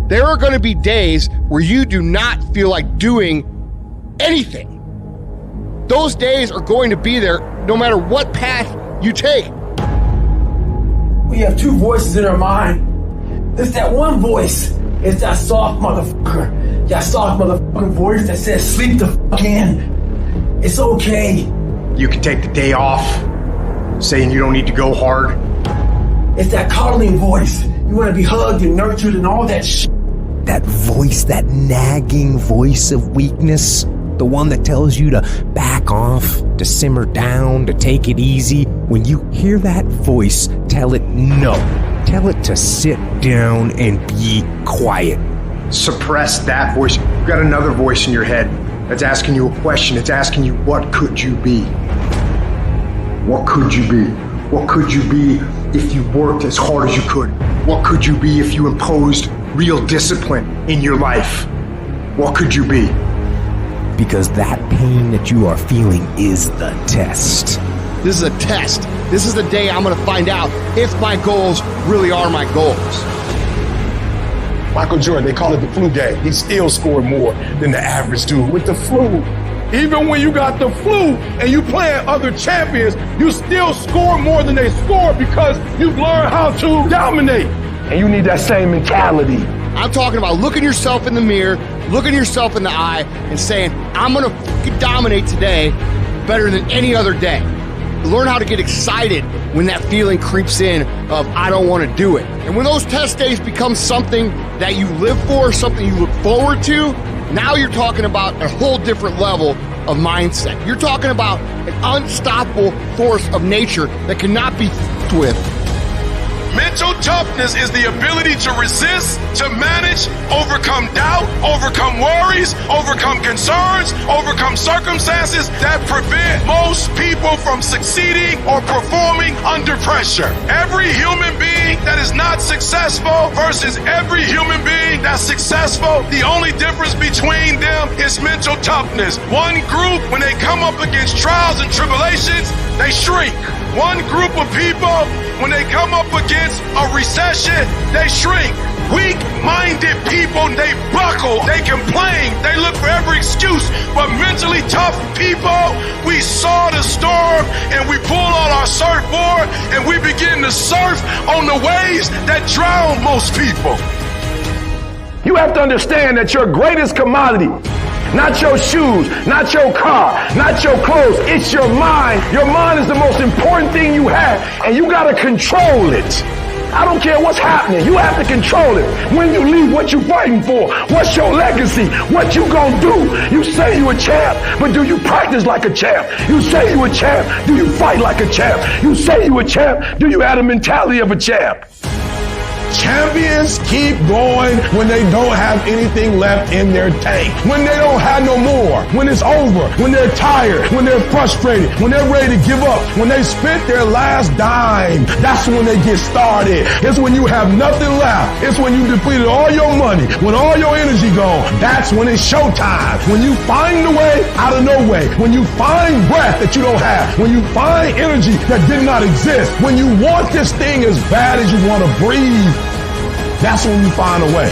There are going to be days where you do not feel like doing anything. Those days are going to be there no matter what path you take. We have two voices in our mind. There's that one voice. It's that soft motherfucker. That soft motherfucking voice that says, sleep the fuck in. It's okay. You can take the day off, saying you don't need to go hard. It's that coddling voice. You want to be hugged and nurtured and all that shit. That voice, that nagging voice of weakness, the one that tells you to back off, to simmer down, to take it easy. When you hear that voice, tell it no. Tell it to sit down and be quiet. Suppress that voice. You've got another voice in your head that's asking you a question. It's asking you, what could you be? What could you be? What could you be if you worked as hard as you could? What could you be if you imposed real discipline in your life? What could you be? Because that pain that you are feeling is the test. This is a test. This is the day I'm going to find out if my goals really are my goals. Michael Jordan, they call it the flu game. He still scored more than the average dude with the flu. Even when you got the flu and you playing other champions, you still score more than they score because you've learned how to dominate. And you need that same mentality. I'm talking about looking yourself in the mirror, looking yourself in the eye, and saying, I'm going to fucking dominate today better than any other day. Learn how to get excited when that feeling creeps in of, I don't want to do it. And when those test days become something that you live for, something you look forward to, now you're talking about a whole different level of mindset. You're talking about an unstoppable force of nature that cannot be f***ed with. Mental toughness is the ability to resist, to manage, overcome doubt, overcome worries, overcome concerns, overcome circumstances that prevent most people from succeeding or performing under pressure. Every human being that is not successful versus every human being that's successful, the only difference between them is mental toughness. One group, when they come up against trials and tribulations, they shrink. One group of people, when they come up against a recession, they shrink. Weak-minded people, they buckle, they complain, they look for every excuse. But mentally tough people, we saw the storm and we pull on our surfboard and we begin to surf on the waves that drown most people. You have to understand that your greatest commodity, not your shoes, not your car, not your clothes, it's your mind. Your mind is the most important thing you have, and you gotta control it. I don't care what's happening, you have to control it. When you leave, what you fighting for? What's your legacy? What you gonna do? You say you a champ, but do you practice like a champ? You say you a champ, do you fight like a champ? You say you a champ, do you have the mentality of a champ? Champions keep going when they don't have anything left in their tank. When they don't have no more. When it's over. When they're tired. When they're frustrated. When they're ready to give up. When they spent their last dime. That's when they get started. It's when you have nothing left. It's when you depleted all your money. When all your energy gone. That's when it's showtime. When you find the way out of no way. When you find breath that you don't have. When you find energy that did not exist. When you want this thing as bad as you want to breathe. That's when you find a way.